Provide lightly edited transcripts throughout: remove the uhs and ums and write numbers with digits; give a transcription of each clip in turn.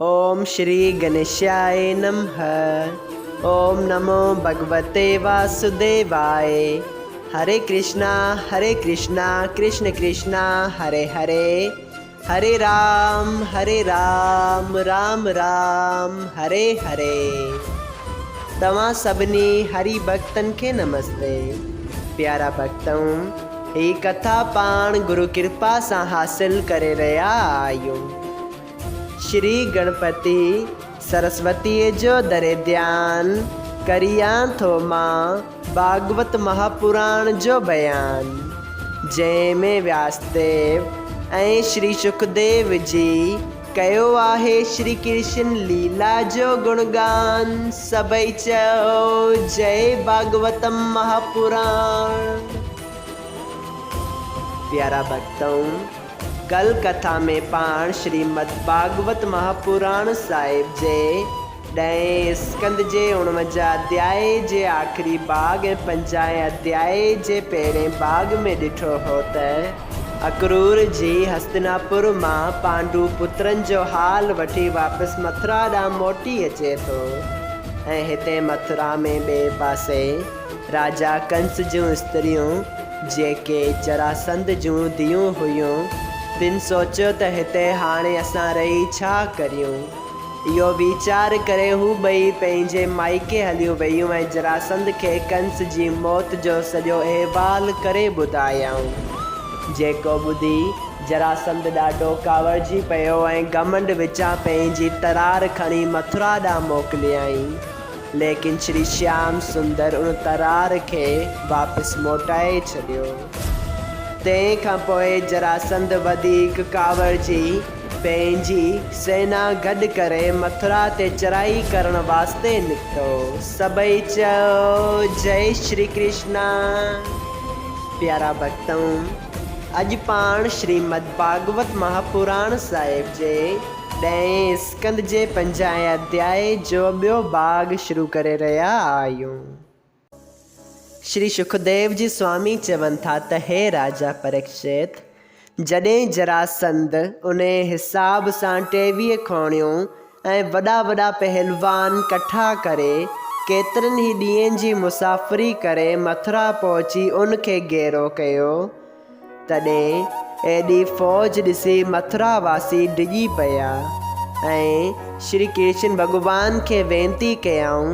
ओम श्री गणेशाय नमः। ओम नमो भगवते वासुदेवाय। हरे कृष्णा कृष्ण कृष्णा हरे हरे, हरे राम राम राम हरे हरे। तव्हां सभिनी हरि भक्तन के नमस्ते। प्यारा भक्तों, ही कथा पाण गुरु कृपा से हासिल करे रहा आयूं। श्री गणपति सरस्वती जो दरे ध्यान करिया थो मां भागवत महापुराण जो बयान, जंहिंमें व्यासदेव ऐं श्री सुखदेव जी कयो आहे श्री कृष्ण लीला जो गुणगान। सभई चओ जय भागवतम महापुराण। प्यारा भक्तों, कल कथा में पाण श्रीमद् भागवत महापुराण साहिब जे 10 स्कंद जे 49 अध्याय जे आखिरी भाग ऐं 50 अध्याय जे पहिरें भाग में ॾिठो हो त अक्रूर जी हस्तिनापुर मां पांडु पुत्रन जो हाल वठी वापसि मथुरा ॾांहुं मोटी अचे थो। ऐं हिते मथुरा में ॿिए पासे राजा कंस जूं स्त्रियूं जेके जरासंध जूं धीअरूं हुयूं, तिन सोचियो त हिते हाणे असां रही छा करियूं। इहो वीचार करे हू ॿई पंहिंजे माइके हलियूं वयूं ऐं जरासंध खे कंस जी मौत जो सॼो अहिवाल करे ॿुधायऊं। जेको ॿुधी जरासंध ॾाढो कावड़जी पियो ऐं घमंड विचां पंहिंजी तरार खणी मथुरा ॾांहुं मोकिलियईं। लेकिन श्री श्याम सुंदर उन तरार खे वापसि मोटाए छॾियो। तंहिंखां पोइ जरासंध वधीक कावड़जी पंहिंजी सेना गॾु करे मथुरा ते चढ़ाई करण वास्ते निकितो। सभई चओ जय श्री कृष्णा। प्यारा भक्तों, अॼु पाण श्रीमद् भागवत महापुराण साहिब जे 10 स्कंद जे 50 अध्याय जो ॿियो भाग शुरू करे रहिया आहियूं। श्री सुखदेव जी स्वामी चवनि था त हे राजा परीक्षित, जॾहिं जरासंध उन हिसाब सां 23 खोणियूं ऐं वॾा वॾा पहलवान कठा करे केतिरनि ई ॾींहंनि जी मुसाफ़िरी करे मथुरा पहुची उनखे घेरो कयो, तॾहिं एॾी फ़ौज ॾिसी मथुरा वासी डिॼी पिया ऐं श्री कृष्ण भॻवान खे वेनती कयऊं,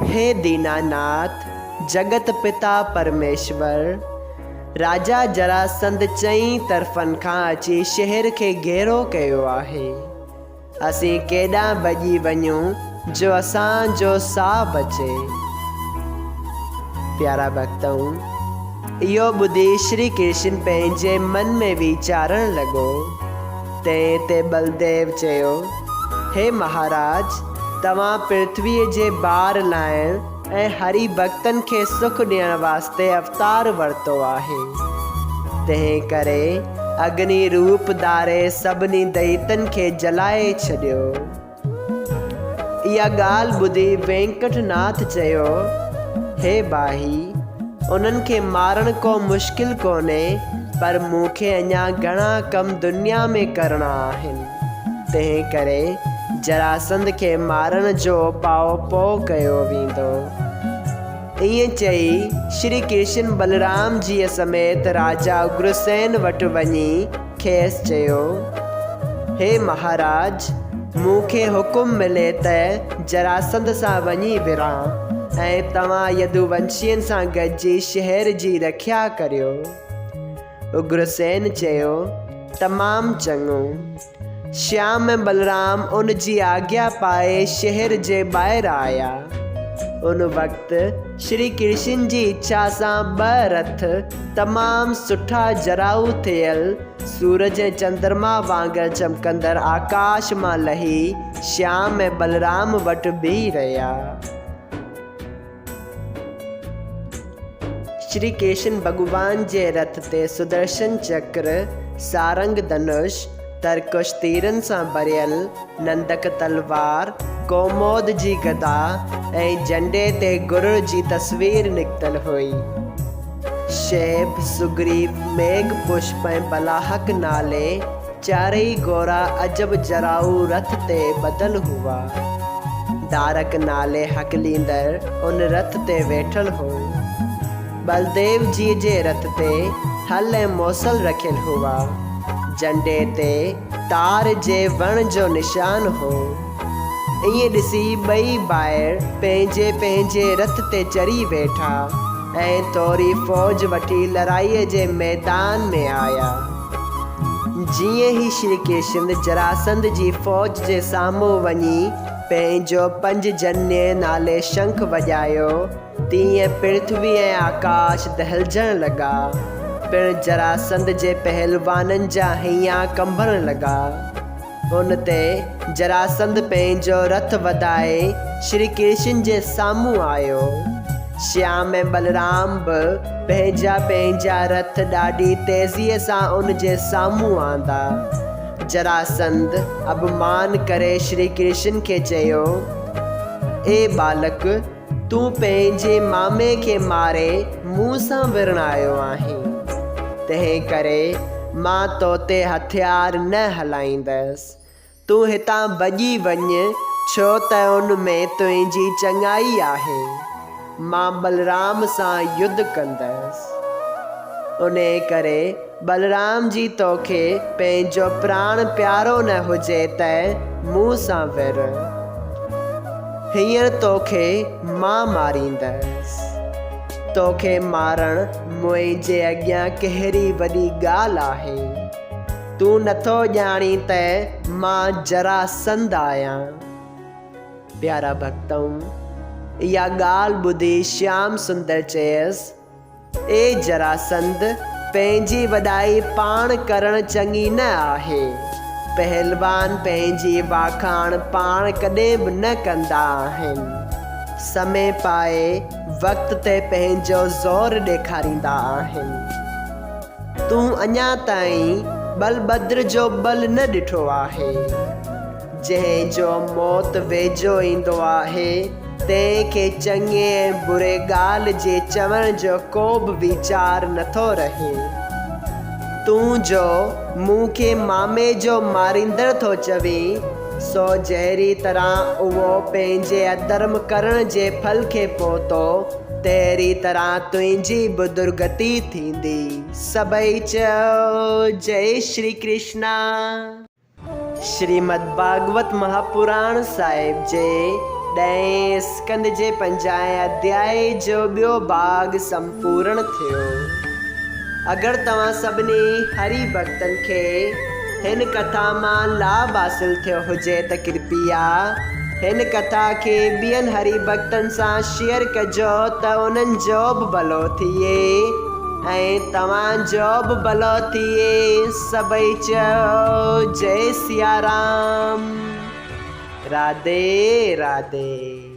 हे दीनानाथ जगत पिता परमेश्वर, राजा जरासंध चई तरफ़नि खां अची शहर खे घेरो कयो आहे। असीं केॾां भॼी वञूं जो असांजो साह बचे। प्यारा भक्तों, इहो ॿुधी श्री कृष्ण पंहिंजे मन में वीचारण लॻो। तंहिं ते बलदेव चयो, हे महाराज, तव्हां पृथ्वीअ जे भार लाइण ऐं हरि भक्तन खे सुख ॾियण वास्ते अवतार वरितो आहे। तंहिं करे अग्नि रूप धारे सभिनी दैतन खे जलाए छॾियो। इहा ॻाल्हि ॿुधी वेंकटनाथ चयो, हे भाई, उन्हनि खे मारण को मुश्किल कोन्हे, पर मूंखे अञा घणा कम दुनिया में करणा आहिनि। तंहिं करे जरासंध खे मारण जो उपाउ पोइ कयो वेंदो। ईअं चई श्री कृष्ण बलराम जी समेत राजा उग्रसेन वटि वञी खेसि चयो, हे महाराज, मूंखे हुकुम मिले त जरासंध सां वञी विरां ऐं तव्हां यदुवंशियनि सां गॾिजी शहर जी रखिया करियो। उग्रसेन चयो, तमामु चङो। श्याम ऐं बलराम उन जी आज्ञा पाए शहर जे ॿाहिरि आया। उन वक़्तु श्री कृष्ण जी इच्छा सां 2 रथ तमामु सुठा जराऊ थियल सूरज ऐं चंद्रमा वांगुरु चमकंदड़ आकाश मां लही श्याम ऐं बलराम वटि बीह रहिया। श्री कृष्ण भगवान जे रथ ते सुदर्शन चक्र, सारंग धनुष, तरकुश तीरनि सां भरियल नंदक तलवार, कोमोद जी गदा ऐं झंडे ते गुरुड़ जी तस्वीर निकितल हुई। शेब, सुग्रीव, मेघ पुष्प ऐं बलाहक नाले चारई गोरा अजब जराऊ रथ ते बदल हुआ। दारक नाले हकलींदड़ उन रथ ते वेठल हो। बलदेव जी जे रथ ते हल ऐं मोसल रखियल हुआ। झंडे ते तार जे वण जो निशान हो। ईअं ॾिसी ॿई ॿाहिरि पंहिंजे पंहिंजे रथ ते चढ़ी वेठा ऐं थोरी फ़ौज वठी लड़ाईअ जे मैदान में आया। जीअं ई श्री कृष्ण जरासंध जी फ़ौज जे साम्हूं वञी पंहिंजो पंजजन्य नाले शंख वॼायो, तीअं पृथ्वी ऐं आकाश दहिलजण लॻा। पिणु जरासंध जे पहलवाननि जा हियां कंभण लॻा। उन ते जरासंध पंहिंजो रथ वधाए श्री कृष्ण जे साम्हूं आयो। श्याम ऐं बलराम बि पंहिंजा पंहिंजा रथ ॾाढी तेज़ीअ सां उन जे साम्हूं आंदा। जरासंध अपमान करे श्री कृष्ण खे चयो, ए बालक, तूं पंहिंजे मामे खे मारे मूं सां विरणायो आहीं। तंहिं करे मां तो ते हथियार न हलाईंदसि। तूं हितां भॼी वञ, छो त उन में तुंहिंजी चङाई आहे। मां बलराम सां युद्ध कंदसि। उन करे बलराम जी तोखे पंहिंजो प्राण प्यारो न हुजे त मूं सां विर। हींअर तोखे मां मारींदसि। तोखे मारण मुंहिंजे अॻियां कहिड़ी वॾी ॻाल्हि आहे। तूं नथो ॼाणी त मां जरासंध आहियां। प्यारा भक्तऊं, इहा ॻाल्हि ॿुधी श्याम सुंदर चयसि, ए जरासंध, पंहिंजी वॾाई पाण करणु चङी न आहे। पहलवान पंहिंजी वाखाण पाण कॾहिं बि न कंदा आहिनि। समय पाए वक़्त ते पंहिंजो ज़ोर ॾेखारींदा आहिनि। तूं अञा ताईं बलभद्र जो बल न ॾिठो आहे। जंहिंजो मौत वेझो ईंदो आहे, तंहिंखे चङे ऐं बुरे ॻाल्हि जे चवण जो को बि वीचार नथो रहे। तूं जो मूंखे मामे जो मारींदड़ थो चवीं, सो जहिड़ी तरह उहो पंहिंजे अधर्म करण जे फल खे पहुतो, तहिड़ी तरह तुंहिंजी बि दुर्गति थींदी। सभई चयो जय श्री कृष्णा। श्रीमद् भागवत महापुराण साहिब जे 10 स्कंद जे 5 अध्याय जो ॿियो भाग संपूर्ण थियो। अगरि तव्हां सभिनी हरि भक्तनि खे हिन कथा मां लाभ हासिल थियो हुजे त कृपया हिन कथा खे ॿियनि हरि भक्तनि सां शेयर कजो त उन्हनि जो बि भलो थिए ऐं तव्हांजो बि भलो थिए। सभई चयो जय सिया राम। राधे राधे।